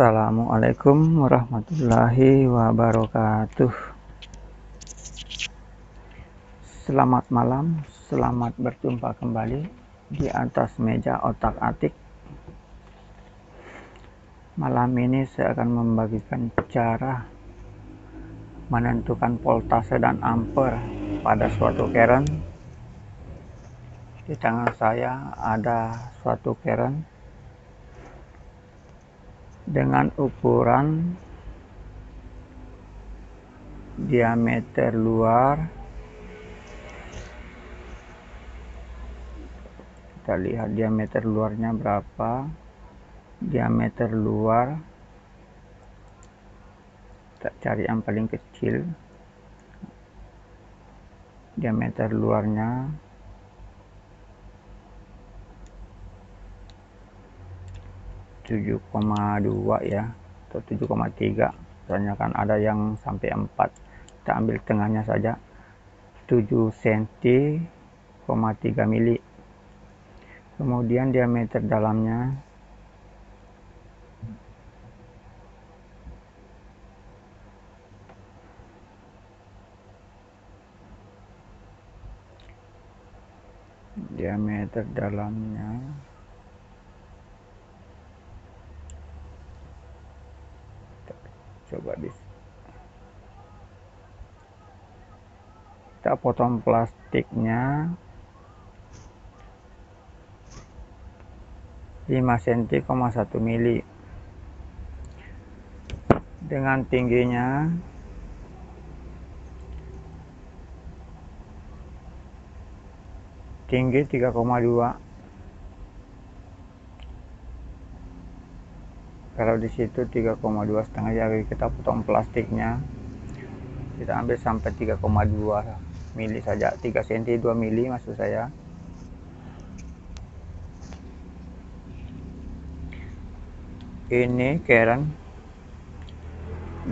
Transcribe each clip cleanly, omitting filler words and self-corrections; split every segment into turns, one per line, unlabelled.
Assalamualaikum warahmatullahi wabarakatuh. Selamat malam, selamat berjumpa kembali di atas meja otak-atik. Malam ini saya akan membagikan cara menentukan voltase dan ampere pada suatu current. Di tangan saya ada suatu current dengan ukuran diameter luar, kita lihat diameter luarnya berapa. Diameter luar, kita cari yang paling kecil. Diameter luarnya 7,2 ya, atau 7,3, soalnya kan ada yang sampai 4. Kita ambil tengahnya saja, 7 cm, 3 mili. Kemudian diameter dalamnya coba kita potong plastiknya 5 cm, 1 mili. Dengan tingginya tinggi 3,2. Kalau di situ 3,2 setengah, jadi kita potong plastiknya, kita ambil sampai 3,2 mili saja, 3 cm 2 mili maksud saya. Ini current,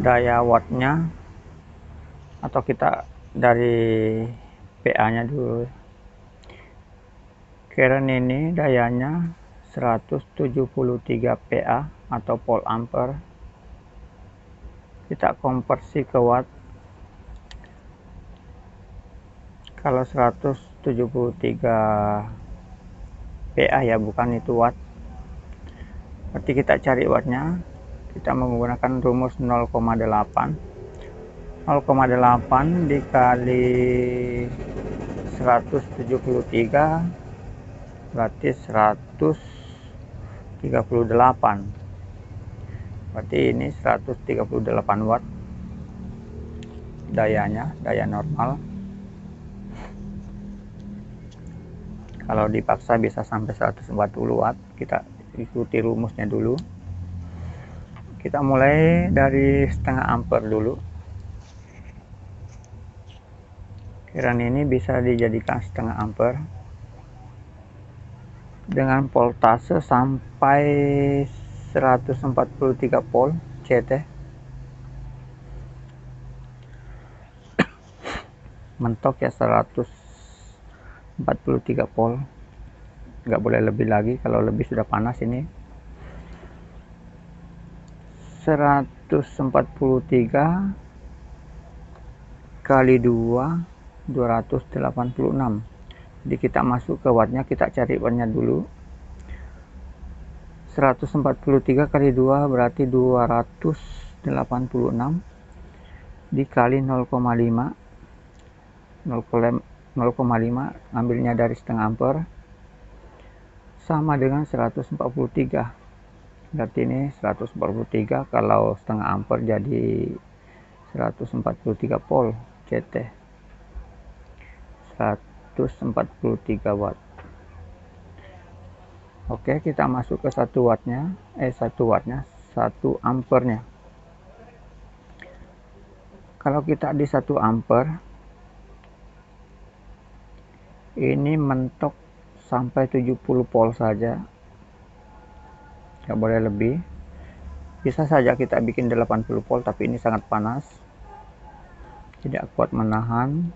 daya wattnya, atau kita dari PA nya dulu. Current ini dayanya 173 PA atau volt ampere. Kita konversi ke watt. Kalau 173 PA ya, bukan itu watt. Berarti kita cari wattnya, kita menggunakan rumus 0,8. 0,8 dikali 173 berarti 138. Berarti ini 138 watt dayanya, daya normal. Kalau dipaksa bisa sampai 140 watt. Kita ikuti rumusnya dulu. Kita mulai dari setengah ampere dulu. Current ini bisa dijadikan setengah ampere dengan voltase sampai 143 volt CT. Mentok ya 143 volt, nggak boleh lebih lagi. Kalau lebih sudah panas. Ini 143 kali 2 286. Jadi kita masuk ke wattnya, kita cari wattnya dulu. 143 kali 2 berarti 286 dikali 0,5. 0,5 ambilnya dari setengah ampere sama dengan 143. Berarti ini 143 kalau setengah ampere jadi 143 volt CT, 143 watt. Oke, kita masuk ke 1 wattnya, 1 ampernya. Kalau kita di 1 ampere ini mentok sampai 70 volt saja, nggak boleh lebih. Bisa saja kita bikin 80 volt, tapi ini sangat panas, tidak kuat menahan.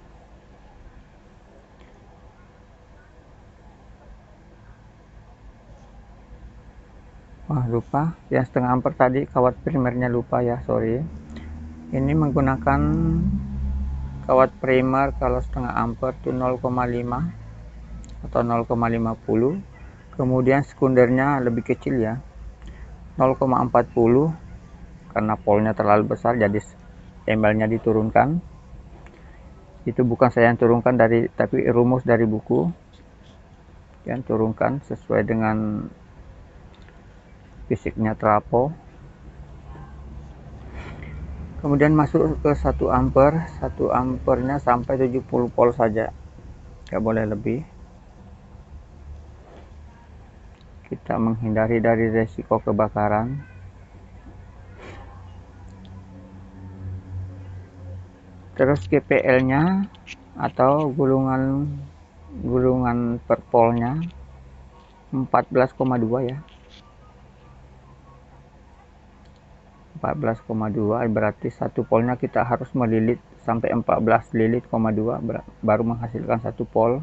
lupa yang setengah ampere tadi, kawat primernya lupa ya, sorry. Ini menggunakan kawat primer kalau setengah ampere itu 0,5 atau 0,50. Kemudian sekundernya lebih kecil ya, 0,40, karena polnya terlalu besar jadi embelnya diturunkan. Itu bukan saya yang turunkan tapi rumus dari buku yang turunkan sesuai dengan fisiknya trafo. Kemudian masuk ke 1 ampere. 1 ampernya sampai 70 volt saja, nggak boleh lebih. Kita menghindari dari resiko kebakaran. Terus GPL-nya atau gulungan per polnya 14,2 ya. 14,2 berarti satu polnya kita harus melilit sampai 14 lilit,2 baru menghasilkan satu pol.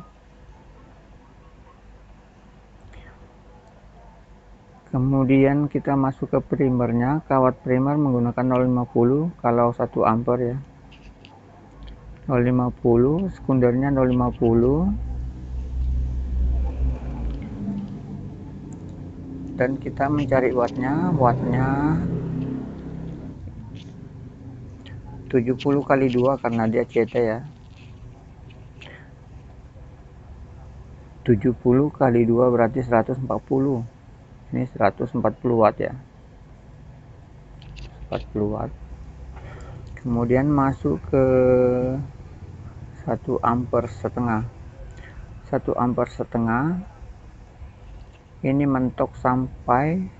Kemudian kita masuk ke primernya. Kawat primer menggunakan 0,50 kalau 1 ampere ya. 0,50, sekundernya 0,50. Dan kita mencari wattnya 70 kali 2 karena dia CT ya. 70 kali 2 berarti 140. Ini 140 watt ya. 40 watt. Kemudian masuk ke 1 ampere setengah. 1 ampere setengah ini mentok sampai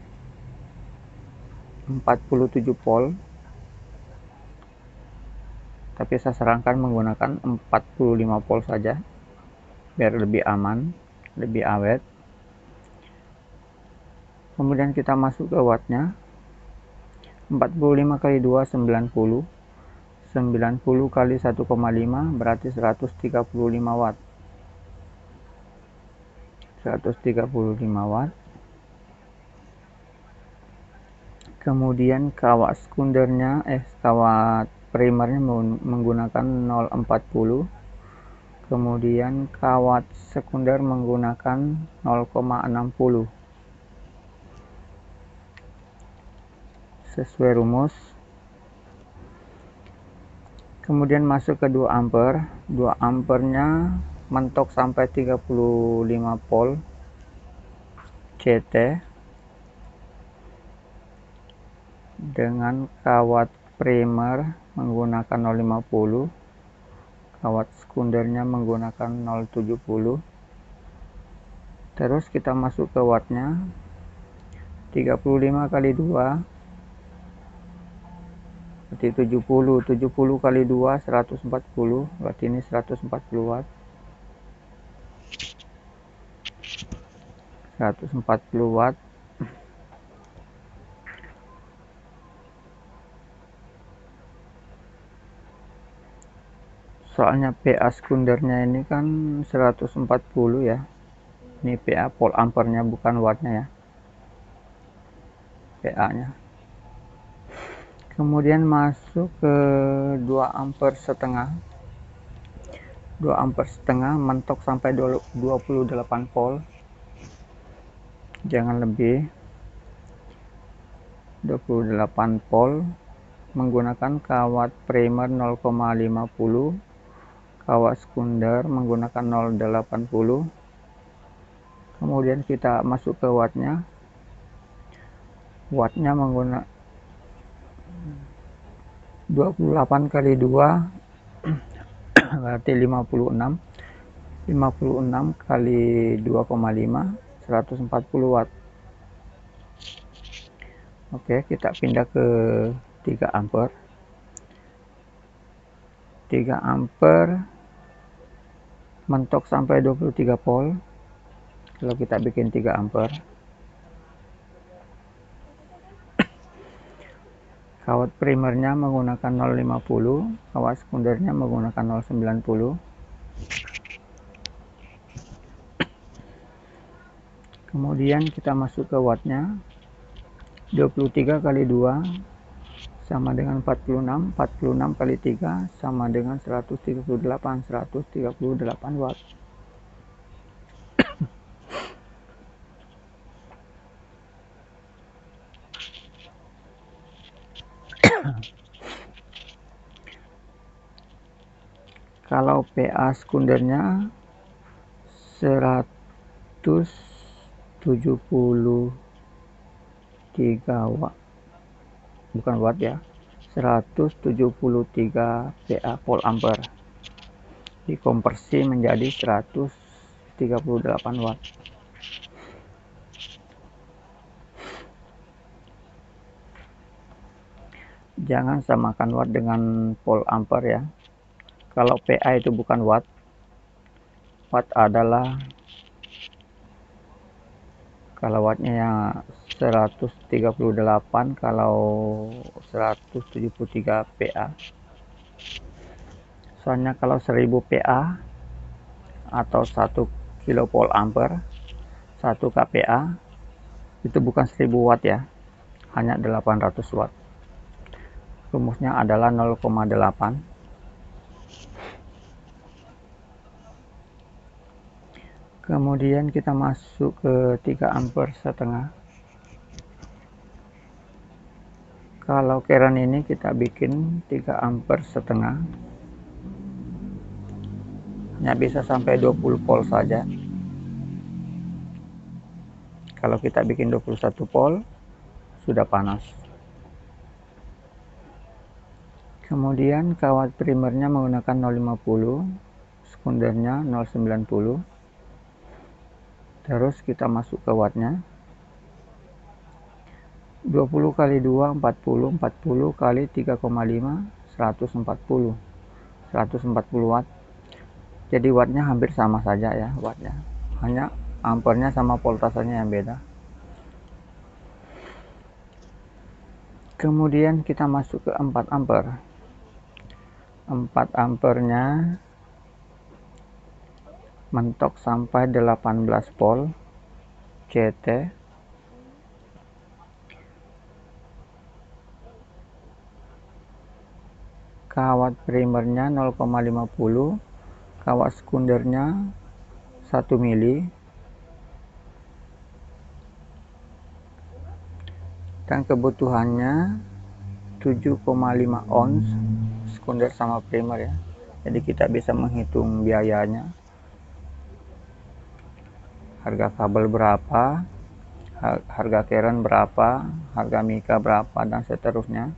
47 volt. Tapi saya sarankan menggunakan 45 volt saja biar lebih aman, lebih awet. Kemudian kita masuk ke wattnya. 45 kali 2 90. 90 kali 1,5 berarti 135 watt. 135 watt. Kemudian kawat sekundernya kawat primernya menggunakan 0,40. Kemudian kawat sekunder menggunakan 0,60 sesuai rumus. Kemudian masuk ke 2 ampere. 2 ampernya mentok sampai 35 volt CT dengan kawat primer menggunakan 0,50, kawat sekundernya menggunakan 0,70. Terus kita masuk ke wattnya. 35 kali 2 berarti 70. 70 kali 2 140, berarti ini 140 watt. 140 watt. Soalnya PA sekundernya ini kan 140 ya. Ini PA volt ampernya bukan wattnya ya, PA nya. Kemudian masuk ke 2 ampere setengah. 2 ampere setengah mentok sampai 28 volt, jangan lebih. 28 volt menggunakan kawat primer 0,50, kawat sekunder menggunakan 0,80. Kemudian kita masuk ke wattnya. Wattnya menggunakan 28 kali 2 berarti 56. 56 kali 2,5 140 watt. Oke, kita pindah ke 3 ampere. 3 ampere mentok sampai 23 volt kalau kita bikin 3 ampere. Kawat primernya menggunakan 0,50, kawat sekundernya menggunakan 0,90. Kemudian kita masuk ke wattnya. 23 kali 2 sama dengan 46, 46 kali 3 sama dengan 138 watt. Kalau PA sekundernya 173 watt, bukan watt ya, 173 PA volt ampere dikonversi menjadi 138 watt. Jangan samakan watt dengan volt ampere ya. Kalau PA itu bukan watt, watt adalah, kalau wattnya yang 138, kalau 173 PA. Soalnya kalau 1000 PA atau 1 kilovolt ampere 1 kPa itu bukan 1000 watt ya, hanya 800 watt. Rumusnya adalah 0,8. Kemudian kita masuk ke 3 ampere setengah. Kalau keren ini kita bikin 3 ampere setengah, hanya bisa sampai 20 volt saja. Kalau kita bikin 21 volt sudah panas. Kemudian kawat primernya menggunakan 050, sekundernya 090. Terus kita masuk ke wattnya. 20 kali 2 40, 40 kali 3,5 140 watt. Jadi wattnya hampir sama saja ya wattnya, hanya ampernya sama voltasenya yang beda. Kemudian kita masuk ke 4 ampere. 4 ampernya mentok sampai 18 volt CT. Kawat primernya 0,50, kawat sekundernya 1 mili, dan kebutuhannya 7,5 ons sekunder sama primer ya. Jadi kita bisa menghitung biayanya, harga kabel berapa, harga keren berapa, harga mika berapa, dan seterusnya.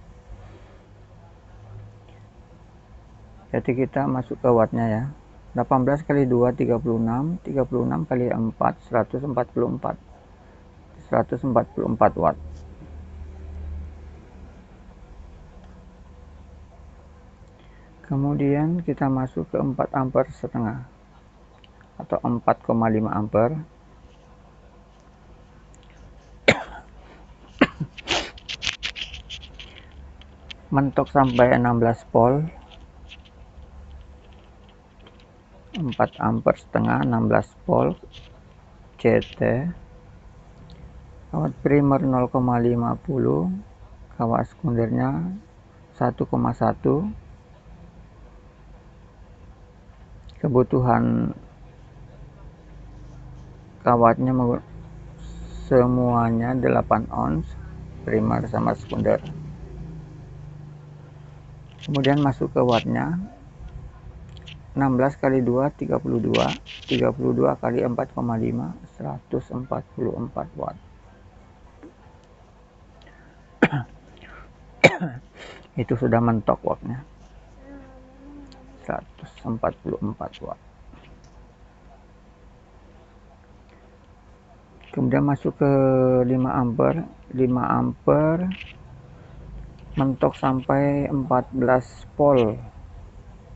Jadi kita masuk ke wattnya ya. 18 kali 2 36, 36 kali 4 144 watt. Kemudian kita masuk ke 4 ampere setengah atau 4,5 ampere. Mentok sampai 16 volt. 4 ampere setengah 16 volt CT. Kawat primer 0,50, kawat sekundernya 1,1. Kebutuhan kawatnya semuanya 8 ons primer sama sekunder. Kemudian masuk ke wattnya. 16 kali 2 32, 32 kali 4,5 144 watt. Itu sudah mentok wattnya 144 watt. Kemudian masuk ke 5 ampere. 5 ampere mentok sampai 14 volt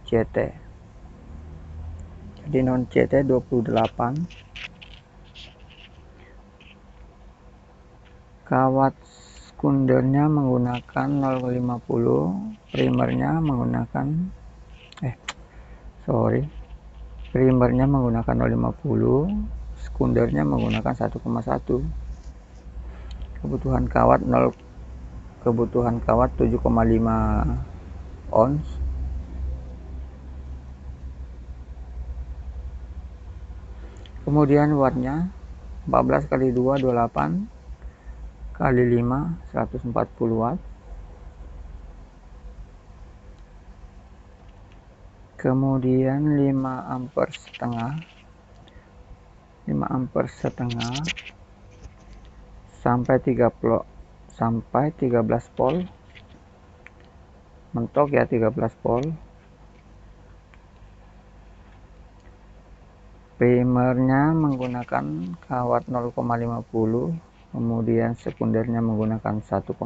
CT. Jadi non CT 28. Kawat sekundernya menggunakan 0,50, primernya menggunakan primernya menggunakan 0,50, sekundernya menggunakan 1,1. kebutuhan kawat 7,5 ons. Kemudian wattnya 14 kali 2 28 kali 5 140 watt. Kemudian 5 ampere setengah sampai 13 volt mentok ya, 13 volt. Primernya menggunakan kawat 0,50, kemudian sekundernya menggunakan 1,2.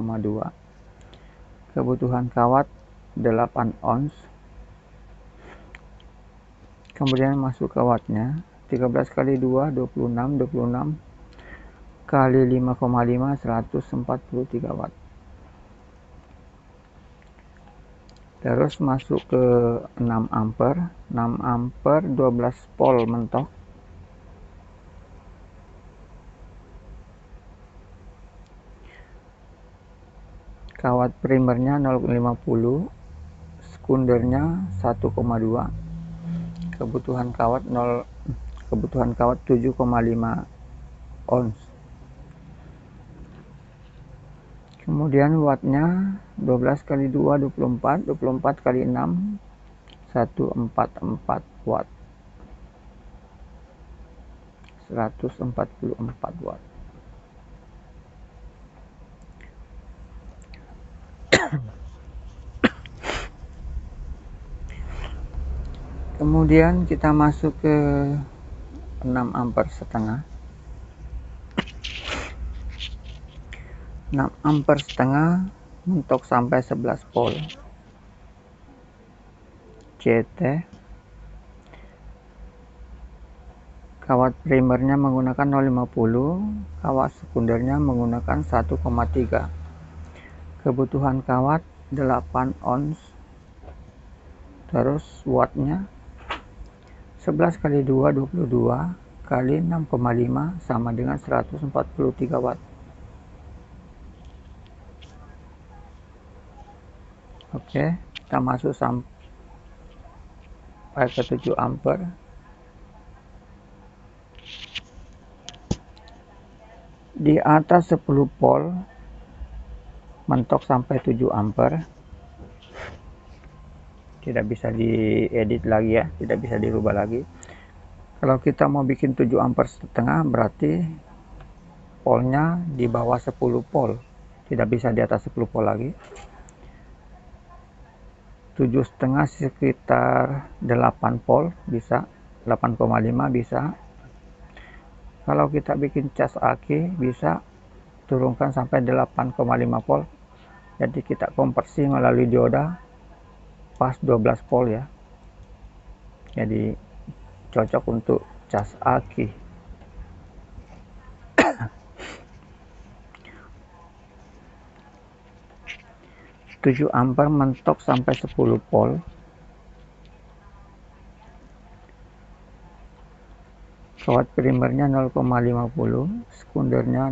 Kebutuhan kawat 8 ons. Kemudian masuk kawatnya 13 kali 2 26 kali 5,5 143 watt. Terus masuk ke 6 ampere 12 volt mentok. Kawat primernya 0,50, sekundernya 1,2. Kebutuhan kawat 7,5 ons. Kemudian wattnya 12 kali 2 24 kali 6 144 watt. 144 watt. Kemudian kita masuk ke 6 ampere setengah. 6 ampere setengah mentok sampai 11 volt. CT. Kawat primernya menggunakan 0,50, kawat sekundernya menggunakan 1,3. Kebutuhan kawat 8 ons. Terus wattnya 11 kali 2 22 kali 6,5 sama dengan 143 watt. Oke, kita masuk sampai ke 7 ampere. Di atas 10 volt mentok sampai 7 ampere. Tidak bisa diedit lagi ya, tidak bisa dirubah lagi. Kalau kita mau bikin 7 ampere setengah berarti voltnya di bawah 10 volt, tidak bisa di atas 10 volt lagi. 7,5 sekitar 8 volt bisa, 8,5 bisa. Kalau kita bikin cas aki bisa turunkan sampai 8,5 volt. Jadi kita konversi melalui dioda pas 12 volt ya. Jadi cocok untuk cas aki. 7 ampere mentok sampai 10 volt. Kawat primernya 0,50, sekundernya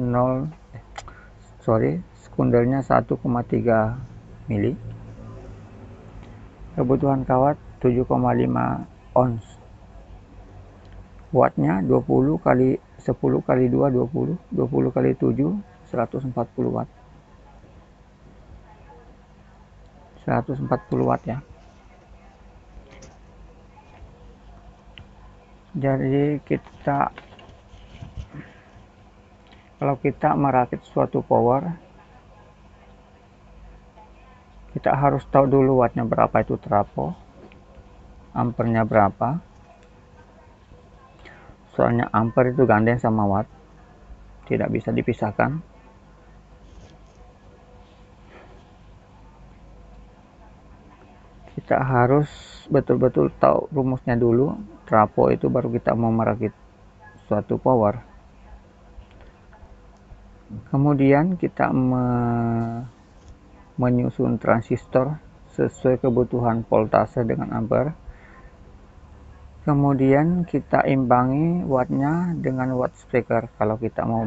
1,3 mili. Kebutuhan kawat 7,5 ons. Wattnya 20 kali 10 kali 2 20 kali 7 140 watt. 140 watt ya. Jadi kalau kita merakit suatu power, kita harus tahu dulu wattnya berapa itu trafo, ampernya berapa. Soalnya ampere itu gandeng sama watt, tidak bisa dipisahkan. Kita harus betul-betul tahu rumusnya dulu, trafo itu baru kita mau merakit suatu power. Kemudian kita menyusun transistor sesuai kebutuhan voltase dengan ampere. Kemudian kita imbangi wattnya dengan watt speaker kalau kita mau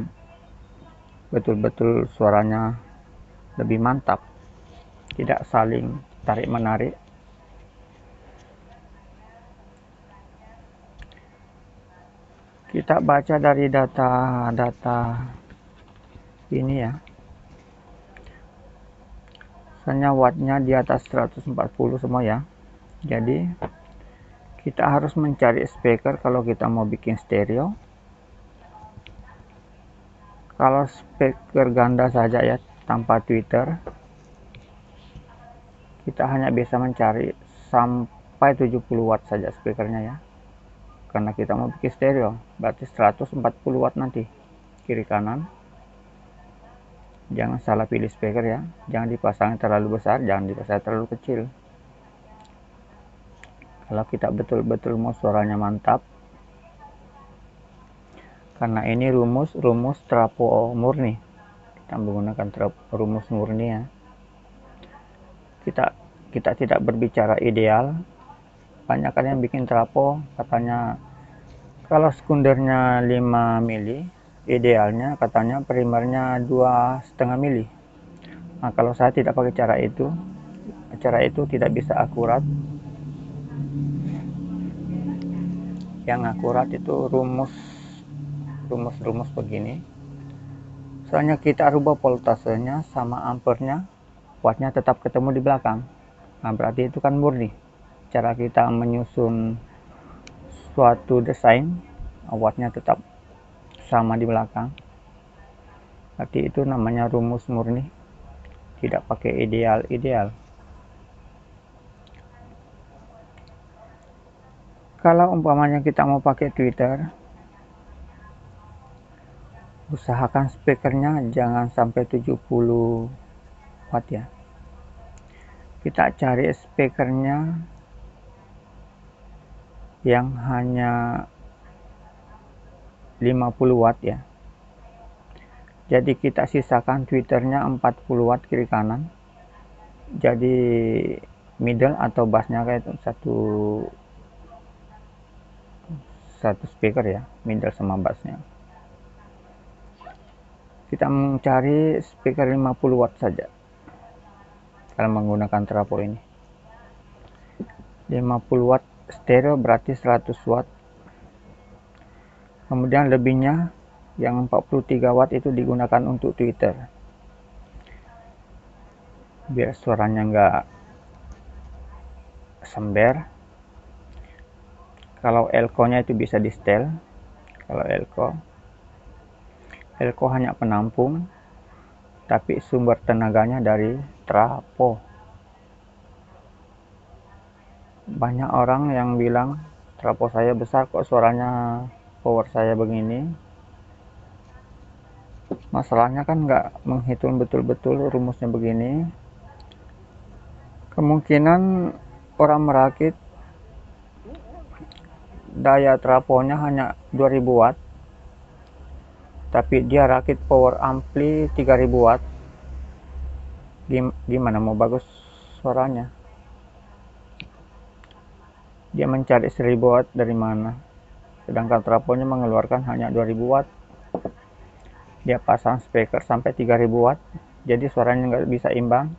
betul-betul suaranya lebih mantap, tidak saling tarik-menarik. Kita baca dari data-data ini ya, misalnya wattnya di atas 140 semua ya. Jadi kita harus mencari speaker kalau kita mau bikin stereo. Kalau speaker ganda saja ya, tanpa tweeter, kita hanya bisa mencari sampai 70 watt saja speakernya ya, karena kita mau bikin stereo, berarti 140 watt nanti kiri kanan. Jangan salah pilih speaker ya, jangan dipasang terlalu besar, jangan dipasang terlalu kecil. Kalau kita betul-betul mau suaranya mantap, karena ini rumus trafo murni, kita menggunakan rumus murni ya. Kita tidak berbicara ideal. Banyak kan yang bikin trafo katanya kalau sekundernya 5 mili, idealnya katanya primernya 2,5 mili. Nah, kalau saya tidak pakai cara itu tidak bisa akurat. Yang akurat itu rumus begini. Soalnya kita rubah voltasenya sama ampernya, wattnya tetap ketemu di belakang. Nah, berarti itu kan murni. Cara kita menyusun suatu desain, wattnya tetap sama di belakang. Berarti itu namanya rumus murni, tidak pakai ideal. Kalau umpamanya kita mau pakai tweeter, usahakan speakernya jangan sampai 70 watt ya. Kita cari speakernya yang hanya 50 watt ya. Jadi kita sisakan tweeternya 40 watt kiri kanan. Jadi middle atau bassnya kayak satu speaker ya, middle sama bassnya. Kita mencari speaker 50 watt saja kalau menggunakan trafo ini. 50 watt stereo berarti 100 watt. Kemudian lebihnya yang 43 watt itu digunakan untuk tweeter, biar suaranya enggak sember. Kalau elko nya itu bisa di setel. Kalau elko hanya penampung, tapi sumber tenaganya dari trafo. Banyak orang yang bilang trafo saya besar kok suaranya power saya begini. Masalahnya kan nggak menghitung betul-betul rumusnya begini. Kemungkinan orang merakit daya trafonya hanya 2000 watt, tapi dia rakit power ampli 3000 watt. Gimana mau bagus suaranya? Dia mencari 1000 watt dari mana? Sedangkan trafonya mengeluarkan hanya 2000 watt. Dia pasang speaker sampai 3000 watt, jadi suaranya nggak bisa imbang.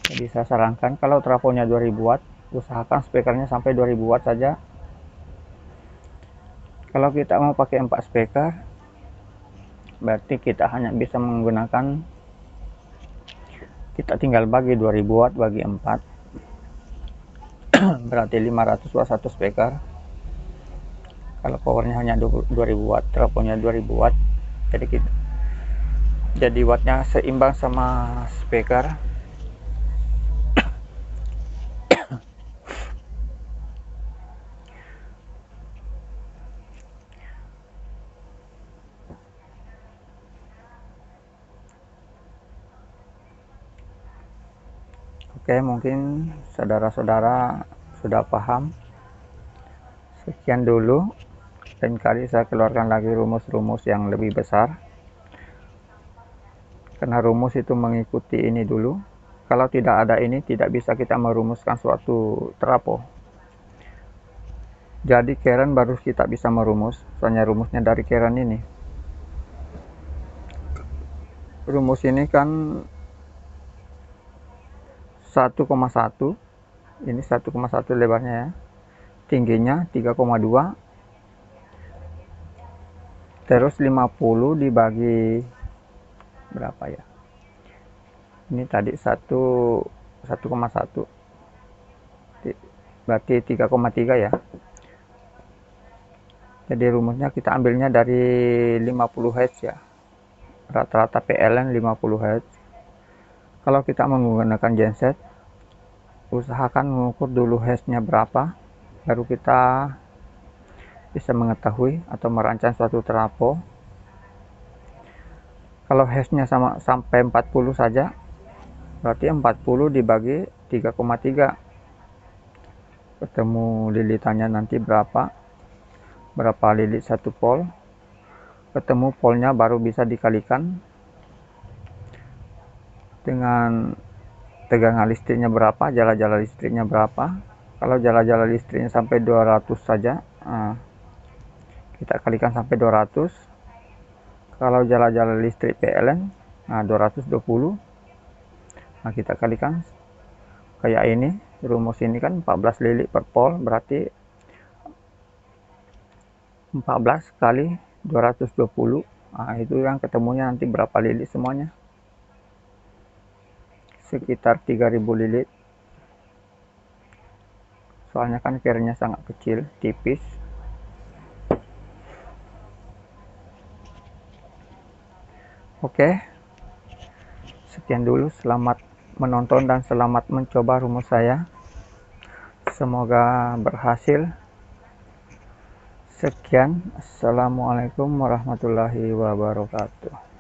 Jadi saya sarankan kalau trafonya 2000 watt, usahakan speakernya sampai 2000 watt saja. Kalau kita mau pakai 4 speaker, berarti kita hanya bisa menggunakan, kita tinggal bagi 2000 watt bagi 4, berarti 500 watt satu speaker. Kalau powernya hanya 2000 watt, trafonya 2000 watt, jadi wattnya seimbang sama speaker. Oke, mungkin saudara-saudara sudah paham. Sekian dulu, lain kali saya keluarkan lagi rumus-rumus yang lebih besar, karena rumus itu mengikuti ini dulu. Kalau tidak ada ini, tidak bisa kita merumuskan suatu trafo. Jadi keren baru kita bisa merumus, soalnya rumusnya dari keren ini. rumus ini kan 1,1, ini 1,1 lebarnya ya, tingginya 3,2, terus 50 dibagi berapa ya, ini tadi 1,1 berarti 3,3 ya. Jadi rumusnya kita ambilnya dari 50 Hz ya, rata-rata PLN 50 Hz. Kalau kita menggunakan genset, usahakan mengukur dulu Hz-nya berapa, baru kita bisa mengetahui atau merancang suatu trafo. Kalau Hz-nya sampai 40 saja, berarti 40 dibagi 3,3, ketemu lilitannya nanti berapa lilit 1 pol, ketemu polnya, baru bisa dikalikan dengan tegangan listriknya berapa, jala-jala listriknya berapa. Kalau jala-jala listriknya sampai 200 saja, kita kalikan sampai 200. Kalau jala-jala listrik PLN 220, kita kalikan kayak ini. Rumus ini kan 14 lilit per pol, berarti 14 kali 220. Itu yang ketemunya nanti berapa lilit semuanya, sekitar 3000 lilit. Soalnya kan carrier-nya sangat kecil, tipis. Oke, sekian dulu, selamat menonton dan selamat mencoba rumus saya, semoga berhasil. Sekian, assalamualaikum warahmatullahi wabarakatuh.